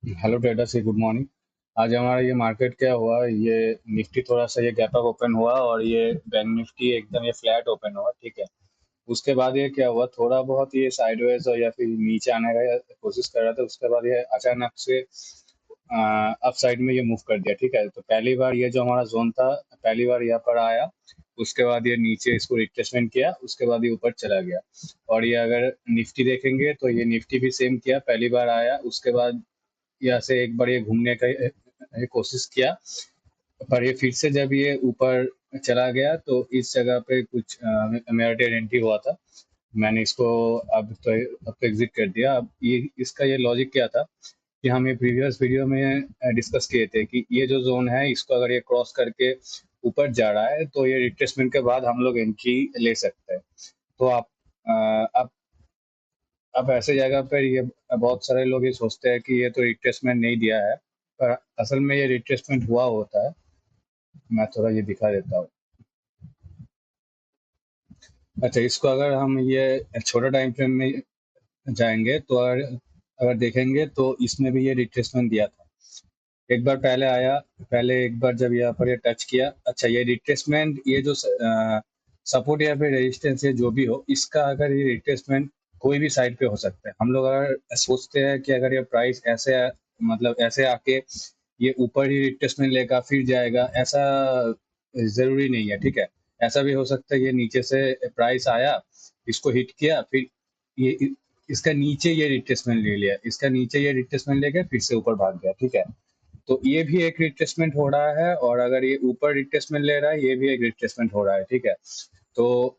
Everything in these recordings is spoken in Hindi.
हेलो ट्रेडर से गुड मॉर्निंग। आज हमारा ये मार्केट क्या हुआ, ये निफ्टी थोड़ा सा ये गैप अप ओपन हुआ और ये बैंक निफ्टी एकदम ये फ्लैट ओपन हुआ, ठीक है। उसके बाद ये क्या हुआ, थोड़ा बहुत ये साइडवेज और या फिर नीचे आने का कोशिश कर रहा था। उसके बाद ये अचानक से अप साइड में ये मूव कर दिया, ठीक है। तो पहली बार ये जो हमारा जोन था, पहली बार यहाँ पर आया। उसके बाद ये नीचे इसको रिट्रेसमेंट किया, उसके बाद ये ऊपर चला गया। और ये अगर निफ्टी देखेंगे तो ये निफ्टी भी सेम किया, पहली बार आया, उसके बाद यहाँ से एक बार ये घूमने का ये कोशिश किया। पर ये फिर से जब ये ऊपर चला गया तो इस जगह पे कुछ मेरा ट्रेड एंट्री हुआ था। मैंने इसको अब तो एग्जिट कर दिया। अब ये इसका ये लॉजिक क्या था कि हम ये प्रीवियस वीडियो में डिस्कस किए थे कि ये जो जोन है इसको अगर ये क्रॉस करके ऊपर जा रहा है तो ये रिट्रेसमेंट के बाद हम लोग एंट्री ले सकते हैं। तो आप अब ऐसे जगह पर ये बहुत सारे लोग ये सोचते हैं कि ये तो रिट्रेसमेंट नहीं दिया है, पर असल में ये रिट्रेसमेंट हुआ होता है। मैं थोड़ा ये दिखा देता हूँ। अच्छा, इसको अगर हम ये छोटा टाइम फ्रेम में जाएंगे तो अगर देखेंगे तो इसमें भी ये रिट्रेसमेंट दिया था। एक बार पहले आया, पहले एक बार जब यहाँ पर ये टच किया। अच्छा, ये रिट्रेसमेंट, ये जो सपोर्ट या फिर रेजिस्टेंस है जो भी हो, इसका अगर ये रिट्रेसमेंट कोई भी साइड पे हो सकता है। हम लोग अगर सोचते हैं कि अगर ये प्राइस ऐसे मतलब ऐसे आके ये ऊपर ही रिट्रेसमेंट लेगा फिर जाएगा, ऐसा जरूरी नहीं है, ठीक है। ऐसा भी हो सकता है ये नीचे से प्राइस आया, इसको हिट किया, फिर ये इसका नीचे ये रिट्रेसमेंट ले लिया, इसका नीचे ये रिट्रेसमेंट लेके फिर से ऊपर भाग गया, ठीक है। तो ये भी एक रिट्रेसमेंट हो रहा है, और अगर ये ऊपर रिट्रेसमेंट ले रहा है ये भी एक रिट्रेसमेंट हो रहा है, ठीक है। तो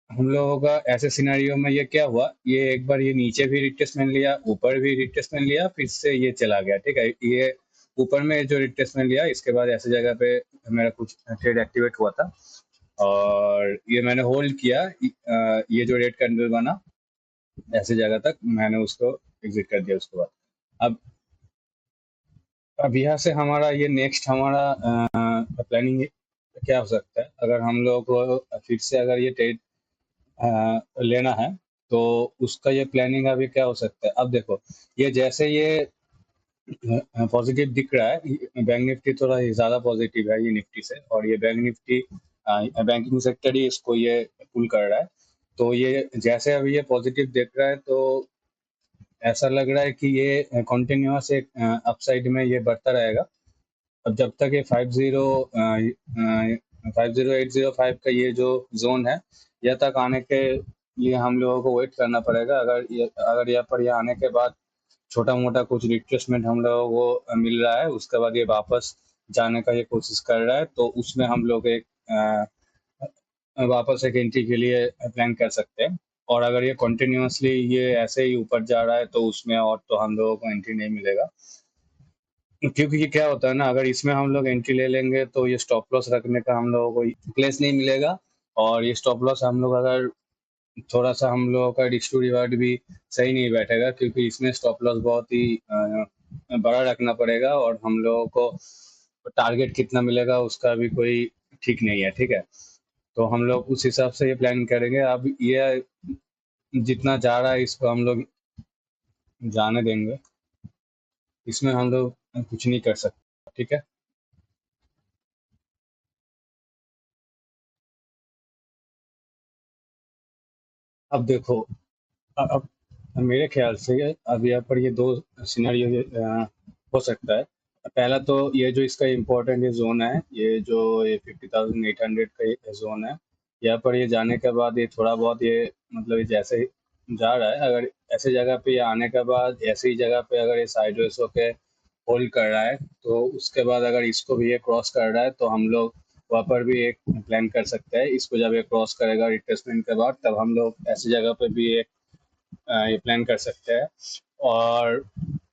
हम लोगों का ऐसे सिनेरियो में ये क्या हुआ, ये एक बार ये नीचे भी रिट्रेसमेंट लिया, ऊपर भी रिट्रेसमेंट लिया, फिर से ये चला गया, ठीक है। ये ऊपर में जो रिट्रेसमेंट लिया, इसके बाद ऐसे जगह पे मेरा कुछ ट्रेड एक्टिवेट हुआ था और ये मैंने होल्ड किया। ये जो रेड कैंडल बना ऐसे जगह तक मैंने उसको एग्जिट कर दिया। उसके बाद अब अब यहाँ से हमारा ये नेक्स्ट हमारा प्लानिंग क्या हो सकता है, अगर हम लोग को फिर से अगर ये ट्रेड लेना है तो उसका ये प्लानिंग अभी क्या हो सकता है। अब देखो, ये जैसे ये पॉजिटिव दिख रहा है, बैंक निफ्टी थोड़ा ही ज़्यादा पॉजिटिव है ये निफ्टी से, और ये बैंक निफ्टी बैंकिंग सेक्टर ही इसको ये पुल कर रहा है। तो ये जैसे अभी ये पॉजिटिव दिख रहा है तो ऐसा लग रहा है कि ये कंटिन्यूअस एक अपसाइड में ये बढ़ता रहेगा। अब जब तक ये 50805 का ये जो जोन है, यह तक आने के लिए हम लोगों को वेट करना पड़ेगा। अगर यहाँ पर ये आने के बाद छोटा मोटा कुछ रिट्रेसमेंट हम लोगों को मिल रहा है, उसके बाद ये वापस जाने का ये कोशिश कर रहा है, तो उसमें हम लोग एक वापस एक एंट्री के लिए प्लान कर सकते हैं। और अगर ये कंटिन्यूअसली ये ऐसे ही ऊपर जा रहा है तो उसमें और तो हम लोगों को एंट्री नहीं मिलेगा। क्योंकि ये क्या होता है ना, अगर इसमें हम लोग एंट्री ले लेंगे तो ये स्टॉप लॉस रखने का हम लोगों को प्लेस नहीं मिलेगा। और ये स्टॉप लॉस हम लोग अगर थोड़ा सा हम लोगों का रिस्क टू रिवार्ड भी सही नहीं बैठेगा, क्योंकि इसमें स्टॉप लॉस बहुत ही बड़ा रखना पड़ेगा, और हम लोगों को टारगेट कितना मिलेगा उसका भी कोई ठीक नहीं है, ठीक है। तो हम लोग उस हिसाब से ये प्लान करेंगे। अब ये जितना जा रहा है इसको हम लोग जाने देंगे, इसमें हम लोग कुछ नहीं कर सकते, ठीक है। अब देखो, अब मेरे ख्याल से अब यहाँ पर ये दो सिनेरियो हो सकता है। पहला तो ये जो इसका इम्पोर्टेंट ये जोन है, ये जो ये 50,800 का ये जोन है, यहाँ पर ये जाने के बाद ये थोड़ा बहुत ये मतलब ये जैसे ही जा रहा है, अगर ऐसे जगह पे ये आने के बाद ऐसी जगह पे अगर ये साइडवेज होके होल्ड कर रहा है, तो उसके बाद अगर इसको भी ये क्रॉस कर रहा है तो हम लोग वहाँ पर भी एक प्लान कर सकते हैं। इसको जब ये क्रॉस करेगा रिट्रेसमेंट के बाद, तब हम लोग ऐसी जगह पे भी एक ये प्लान कर सकते हैं। और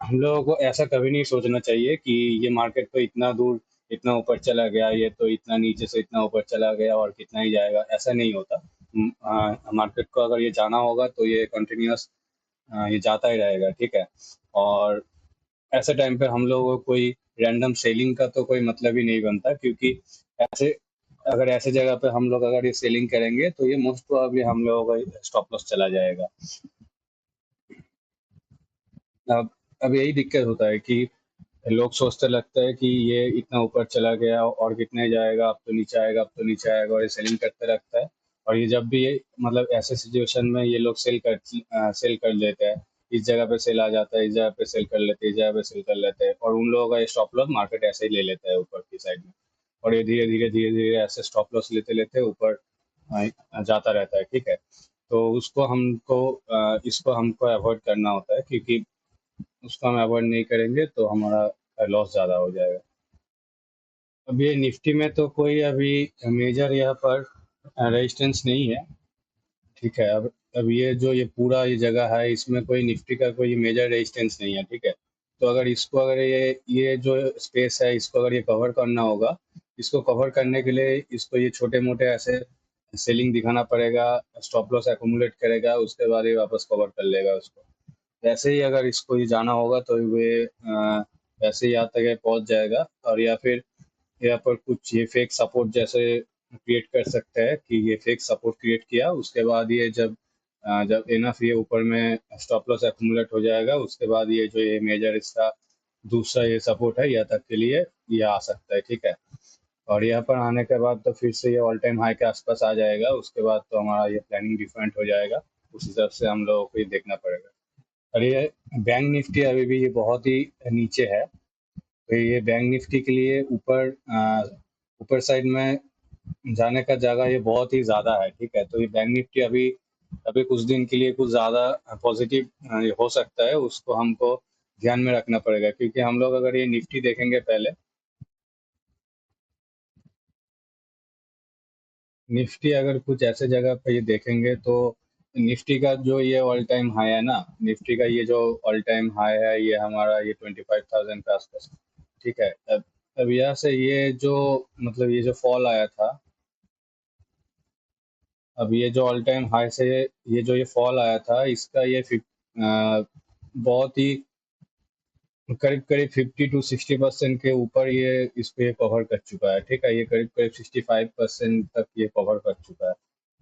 हम लोगों को ऐसा कभी नहीं सोचना चाहिए कि ये मार्केट तो इतना दूर इतना ऊपर चला गया, ये तो इतना नीचे से इतना ऊपर चला गया और कितना ही जाएगा, ऐसा नहीं होता। मार्केट को अगर ये जाना होगा तो ये कंटिन्यूअस ये जाता ही रहेगा, ठीक है। और ऐसे टाइम पे हम लोगों को कोई रैंडम सेलिंग का तो कोई मतलब ही नहीं बनता, क्योंकि ऐसे अगर ऐसे जगह पे हम लोग अगर ये सेलिंग करेंगे तो ये मोस्ट प्रोबेबली हम लोगों का स्टॉप लॉस चला जाएगा। अब अब यही दिक्कत होता है कि लोग सोचते लगता है कि ये इतना ऊपर चला गया और कितने जाएगा, अब तो नीचे आएगा, अब तो नीचे आएगा, और ये सेलिंग करते रहता है। और ये जब भी ये मतलब ऐसे सिचुएशन में ये लोग सेल कर लेते हैं। इस जगह पे सेल आ जाता है, इस जगह पे सेल कर लेते हैं, इस जगह पे सेल कर लेते हैं, और उन लोगों का ये स्टॉप लॉस मार्केट ऐसे ही ले लेता है ऊपर की साइड में। और ये धीरे धीरे ऐसे स्टॉप लॉस लेते लेते ऊपर जाता रहता है, ठीक है। तो इसको हमको अवॉइड करना होता है, क्योंकि उसको हम अवॉइड नहीं करेंगे तो हमारा लॉस ज़्यादा हो जाएगा। अब ये निफ्टी में तो कोई अभी मेजर यहाँ पर रेजिस्टेंस नहीं है, ठीक है। अब ये पूरा ये जगह है, इसमें कोई निफ्टी का कोई मेजर रेजिस्टेंस नहीं है, ठीक है। तो अगर ये जो स्पेस है, इसको अगर ये कवर करना होगा, इसको कवर करने के लिए इसको ये छोटे मोटे ऐसे सेलिंग दिखाना पड़ेगा, स्टॉप लॉस एक्यूमुलेट करेगा, उसके बाद ये वापस कवर कर लेगा उसको। वैसे ही अगर इसको ये जाना होगा तो वैसे ही यहाँ तक ये पहुंच जाएगा, और या फिर यहाँ पर कुछ ये फेक सपोर्ट जैसे क्रिएट कर सकते हैं कि ये फेक सपोर्ट क्रिएट किया, उसके बाद ये जब इनफ ये ऊपर में स्टॉप लॉस एक्यूमुलेट हो जाएगा, उसके बाद ये जो ये मेजर इसका दूसरा ये सपोर्ट है, यहाँ तक के लिए ये आ सकता है, ठीक है। और यहाँ पर आने के बाद तो फिर से ये ऑल टाइम हाई के आसपास आ जाएगा, उसके बाद तो हमारा ये प्लानिंग डिफरेंट हो जाएगा। उस हिसाब से हम लोगों को ये देखना पड़ेगा। और ये बैंक निफ्टी अभी भी ये बहुत ही नीचे है, तो ये बैंक निफ्टी के लिए ऊपर साइड में जाने का जगह ये बहुत ही ज़्यादा है, ठीक है। तो ये बैंक निफ्टी अभी अभी कुछ दिन के लिए कुछ ज़्यादा पॉजिटिव हो सकता है, उसको हमको ध्यान में रखना पड़ेगा, क्योंकि हम लोग अगर ये निफ्टी देखेंगे पहले, निफ्टी अगर कुछ ऐसे जगह पे ये देखेंगे तो निफ्टी का जो ये ऑल टाइम हाई है ना, निफ्टी का ये जो ऑल टाइम हाई है, ये हमारा ये 25,000 के आसपास, ठीक है। अब यहाँ से ये जो मतलब ये जो फॉल आया था, अब ये जो ऑल टाइम हाई से ये जो ये फॉल आया था, इसका बहुत ही करीब करीब 50 to 60% के ऊपर ये इस पे कवर कर चुका है, ठीक है। ये करीब करीब 65% तक ये कवर कर चुका है।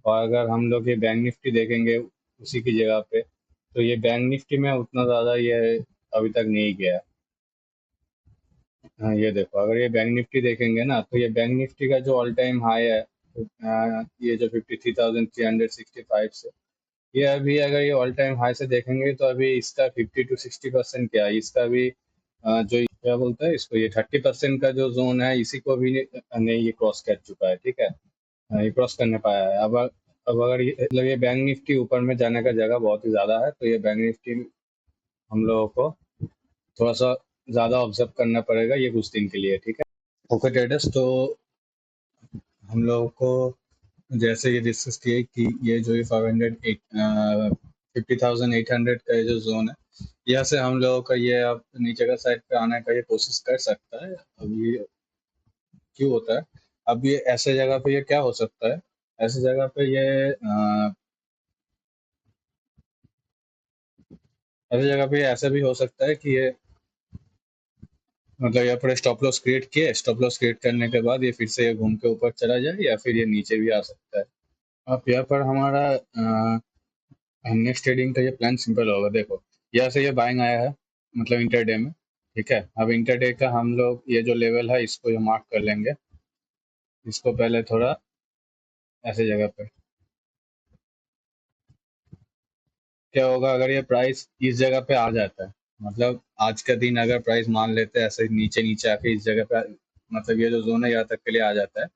और अगर हम लोग ये बैंक निफ्टी देखेंगे उसी की जगह पे, तो ये बैंक निफ्टी में उतना ज़्यादा ये अभी तक नहीं गया है। हाँ, ये देखो, अगर ये बैंक निफ्टी देखेंगे ना, तो ये बैंक निफ्टी का जो ऑल टाइम हाई है, ये जो 53,365 से, ये अभी अगर ये ऑल टाइम हाई से देखेंगे तो अभी इसका 50 to 60% क्या है, इसका भी जो क्या बोलते हैं इसको, ये 30% का जो जोन है, इसी को भी नहीं ये क्रॉस कर चुका है, ठीक है। ये क्रॉस करने पाया है। अब अगर ये मतलब ये बैंक निफ्टी ऊपर में जाने का जगह बहुत ही ज़्यादा है, तो ये बैंक निफ्टी हम लोगों को थोड़ा सा ज़्यादा ऑब्जर्व करना पड़ेगा ये कुछ दिन के लिए, ठीक है। ओके ट्रेडर्स, तो हम लोगों को जैसे ये डिस्कस किए कि ये जो ये 50,800 का ये जो जोन है, यहाँ से हम लोगों का ये अब नीचे का साइड पे आने का ये कोशिश कर सकता है। अब ये क्यों होता है, अब ये ऐसे जगह पे ये क्या हो सकता है, ऐसे जगह पे ऐसे जगह पे ये ऐसा भी हो सकता है कि ये मतलब यहाँ पर स्टॉप लॉस क्रिएट किए, स्टॉप लॉस क्रिएट करने के बाद ये फिर से ये घूम के ऊपर चला जाए, या फिर ये नीचे भी आ सकता है। अब यहाँ पर हमारा नेक्स्ट ट्रेडिंग का ये प्लान सिंपल होगा। देखो, यहाँ से ये बाइंग आया है, मतलब इंटरडे में, ठीक है। अब इंटरडे का हम लोग ये जो लेवल है, इसको ये मार्क कर लेंगे, इसको पहले थोड़ा ऐसे जगह पे। क्या होगा अगर ये प्राइस इस जगह पे आ जाता है, मतलब आज का दिन अगर प्राइस मान लेते हैं ऐसे नीचे नीचे आके इस जगह पे, मतलब ये जो जोन है यहाँ तक के लिए आ जाता है,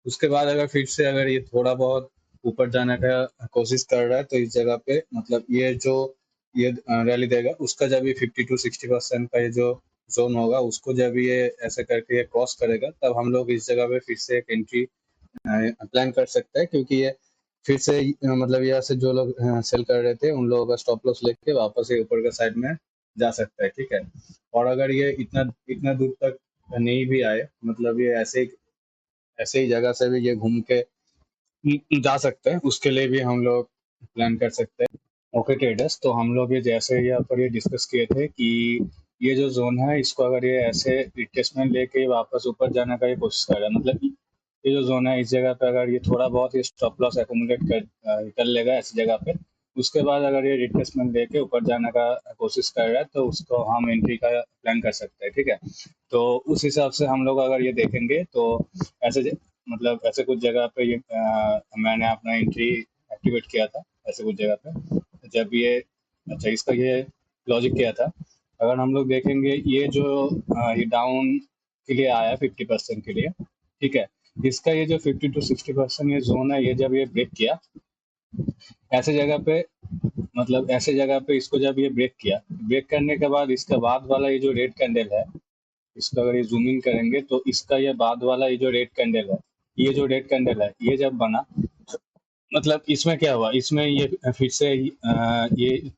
उसके बाद अगर फिर से अगर ये थोड़ा बहुत ऊपर जाने का कोशिश कर रहा है, तो इस जगह पे मतलब ये रैली देगा, उसका जब ये 50 to 60% का ये जो जोन होगा, उसको जब ये ऐसे करके ये क्रॉस करेगा, तब हम लोग इस जगह पे फिर से एक एंट्री प्लान कर सकते हैं, क्योंकि ये फिर से मतलब यहाँ से जो लोग सेल कर रहे थे, उन लोगों का स्टॉप लॉस लेके वापस ये ऊपर का साइड में जा सकता है, ठीक है। और अगर ये इतना इतना दूर तक नहीं भी आए, मतलब ये ऐसे ही जगह से भी ये घूम के जा सकते हैं, उसके लिए भी हम लोग प्लान कर सकते हैं। ओके ट्रेडर्स, तो हम लोग ये जैसे यहाँ पर ये डिस्कस किए थे कि ये जो जोन है, इसको अगर ये ऐसे रिट्रेसमेंट लेके वापस ऊपर जाने का ये कोशिश कर रहा है, मतलब ये जो जोन है, इस जगह पे अगर ये थोड़ा बहुत ये स्टॉप लॉस एक्यूमुलेट कर लेगा ऐसी जगह पे, उसके बाद अगर ये रिट्रेसमेंट लेके ऊपर जाने का कोशिश कर रहा है तो उसको हम एंट्री का प्लान कर सकते हैं, ठीक है। तो उस हिसाब से हम लोग अगर ये देखेंगे तो मतलब ऐसे कुछ जगह पे ये मैंने अपना एंट्री एक्टिवेट किया था, ऐसे कुछ जगह पे जब ये, अच्छा इसका ये लॉजिक किया था। अगर हम लोग देखेंगे ये जो ये डाउन के लिए आया 50% के लिए, ठीक है। इसका ये जो 50 to 60% ये जोन है, ये जब ये ब्रेक किया ऐसे जगह पे, मतलब ऐसे जगह पे इसको जब ये ब्रेक किया, ब्रेक करने के बाद इसका बाद वाला ये जो रेड कैंडल है, इसका अगर ये जूम इन करेंगे तो इसका ये बाद वाला ये जो रेड कैंडल है, ये जो रेड कैंडल है ये जब बना, मतलब इसमें क्या हुआ, इसमें ये फिर से ये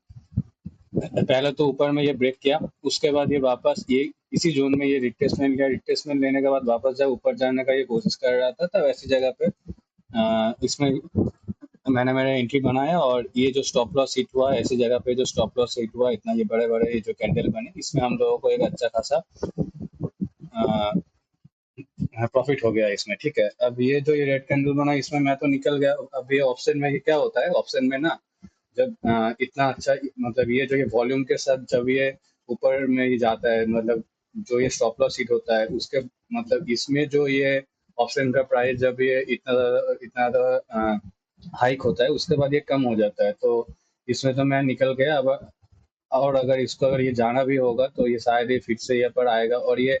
पहले तो ऊपर में ये ब्रेक किया, उसके बाद ये वापस ये इसी जोन में ये रिट्रेसमेंट किया, रिट्रेसमेंट लेने के बाद वापस जब ऊपर जाने का ये कोशिश कर रहा था तब ऐसी जगह पे इसमें मैंने मेरा एंट्री बनाया और ये जो स्टॉप लॉस हिट हुआ, ऐसी जगह पे जो स्टॉप लॉस हिट हुआ, इतना ये बड़े बड़े ये जो कैंडल बने, इसमें हम लोगों को एक अच्छा खासा प्रॉफिट हो गया इसमें, ठीक है। अब ये जो ये रेड कैंडल बना, इसमें मैं तो निकल गया। अब ये ऑप्शन में ये क्या होता है, ऑप्शन में ना जब इतना अच्छा, मतलब ये जो ये वॉल्यूम के साथ जब ये ऊपर में ही जाता है, मतलब जो ये स्टॉप लॉस हिट होता है उसके, मतलब इसमें जो ये ऑप्शन का प्राइस जब ये इतना ज़्यादा हाइक होता है उसके बाद ये कम हो जाता है, तो इसमें तो मैं निकल गया। अब और अगर इसको अगर ये जाना भी होगा तो ये शायद ये फिर से यहाँ पर आएगा, और ये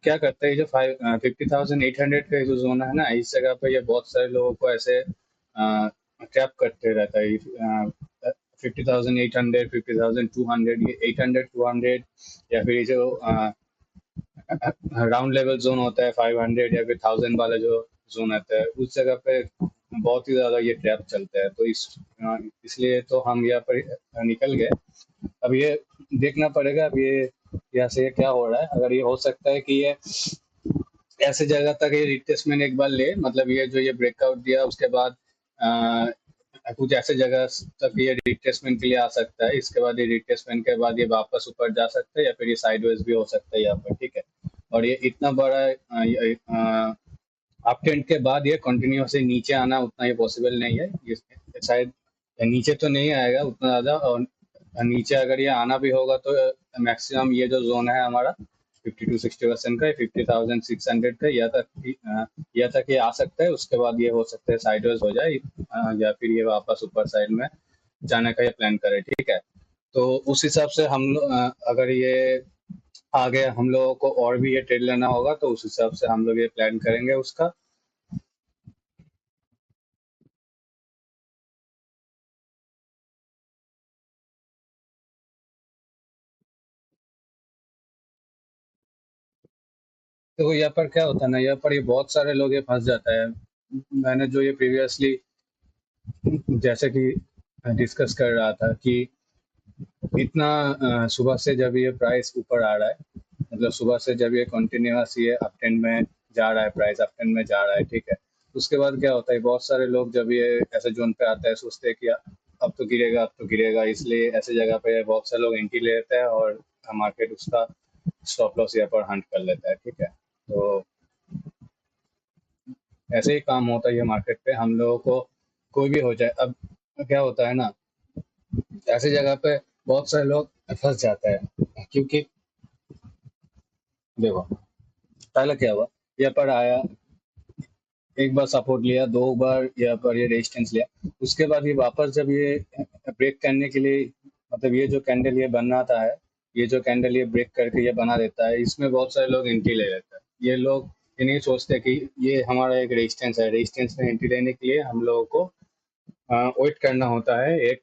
क्या करता है, ये जो 50,800 का जो जोन है ना, इस जगह पे ये बहुत सारे लोगों को ऐसे ट्रैप करते रहता है। 50,800, 50,200, ये 800, 200, या फिर ये जो राउंड लेवल जोन होता है 500 या फिर 1000 वाला जो जोन आता है, उस जगह पे बहुत ही ज्यादा ये ट्रैप चलता है। तो इसलिए तो हम यहाँ पर निकल गए। अब ये देखना पड़ेगा, अब ये यहाँ से ये क्या हो रहा है। अगर ये हो सकता है कि ये ऐसे जगह तक ये रिट्रेसमेंट एक बार ले, मतलब ये जो ये ब्रेकआउट दिया उसके बाद कुछ ऐसे जगह तक ये रिट्रेसमेंट के लिए आ सकता है, इसके बाद ये रिट्रेसमेंट के बाद ये वापस ऊपर जा सकता है या फिर ये साइडवेज भी हो सकता है यहाँ पर, ठीक है। और ये इतना बड़ा अप ट्रेंड के बाद ये कंटिन्यूसली नीचे आना उतना ये पॉसिबल नहीं है, ये शायद नीचे तो नहीं आएगा उतना ज़्यादा। और नीचे अगर ये आना भी होगा तो मैक्सिमम ये जो जोन है हमारा 50 to 60% का, 50,600 का, या तक ये आ सकता है। उसके बाद ये हो सकता है साइडवेज हो जाए, या फिर ये वापस ऊपर साइड में जाने का ये प्लान करे, ठीक है। तो उस हिसाब से अगर ये आगे हम लोगों को और भी ये ट्रेड लेना होगा तो उस हिसाब से हम लोग ये प्लान करेंगे उसका। तो यहाँ पर क्या होता है ना, यहाँ पर ये बहुत सारे लोग ये फंस जाता है। मैंने जो ये प्रीवियसली जैसे कि डिस्कस कर रहा था कि इतना सुबह से जब ये प्राइस ऊपर आ रहा है, मतलब सुबह से जब ये कंटिन्यूअस ये अप ट्रेंड में जा रहा है, प्राइस अप ट्रेंड में जा रहा है, ठीक है। उसके बाद क्या होता है, बहुत सारे लोग जब ये ऐसे जोन पे आता है सोचते हैं कि अब तो गिरेगा, अब तो गिरेगा, इसलिए ऐसे जगह पे बहुत सारे लोग एंट्री ले लेते हैं और मार्केट उसका स्टॉप लॉस यहाँ पर हंट कर लेता है, ठीक है। तो ऐसे ही काम होता है ये मार्केट पे, हम लोगों को कोई भी हो जाए। अब क्या होता है ना, ऐसी जगह पे बहुत सारे लोग फंस जाते हैं, क्योंकि देखो पहले क्या हुआ, यहाँ पर आया, एक बार सपोर्ट लिया, दो बार यहाँ पर ये रेजिस्टेंस लिया, उसके बाद ये वापस जब ये ब्रेक करने के लिए, मतलब ये जो कैंडल ये बनाता है, ये जो कैंडल ये ब्रेक करके ये बना देता है, इसमें बहुत सारे लोग एंट्री ले लेते हैं। ये लोग ये नहीं सोचते कि ये हमारा एक रेजिस्टेंस है, रेजिस्टेंस में एंट्री लेने के लिए हम लोगों को वेट करना होता है एक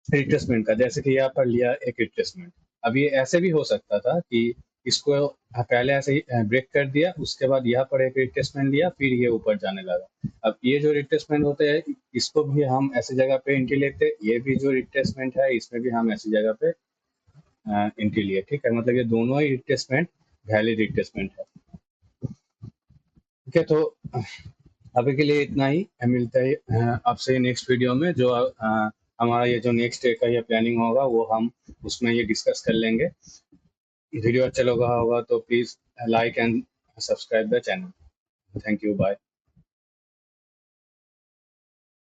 रिट्रेसमेंट का। जैसे कि यहाँ पर लिया एक रिट्रेसमेंट, अब ये ऐसे भी हो सकता था कि इसको पहले ऐसे ही ब्रेक कर दिया, उसके बाद यहाँ पर एक रिट्रेसमेंट लिया, फिर ये ऊपर जाने लगा। अब ये जो रिट्रेसमेंट होते हैं इसको भी हम ऐसी जगह पे एंट्री लेते, ये भी जो रिट्रेसमेंट है इसमें भी हम ऐसी जगह पे एंट्री लिए, ठीक है। मतलब ये दोनों ही रिट्रेसमेंट वैलिड रिट्रेसमेंट है, ठीक है। तो अभी के लिए इतना ही, मिलता है आपसे नेक्स्ट वीडियो में, जो हमारा ये जो नेक्स्ट डे का ये प्लानिंग होगा वो हम उसमें ये डिस्कस कर लेंगे। वीडियो अच्छा लगा होगा तो please like and subscribe the channel. Thank you, bye.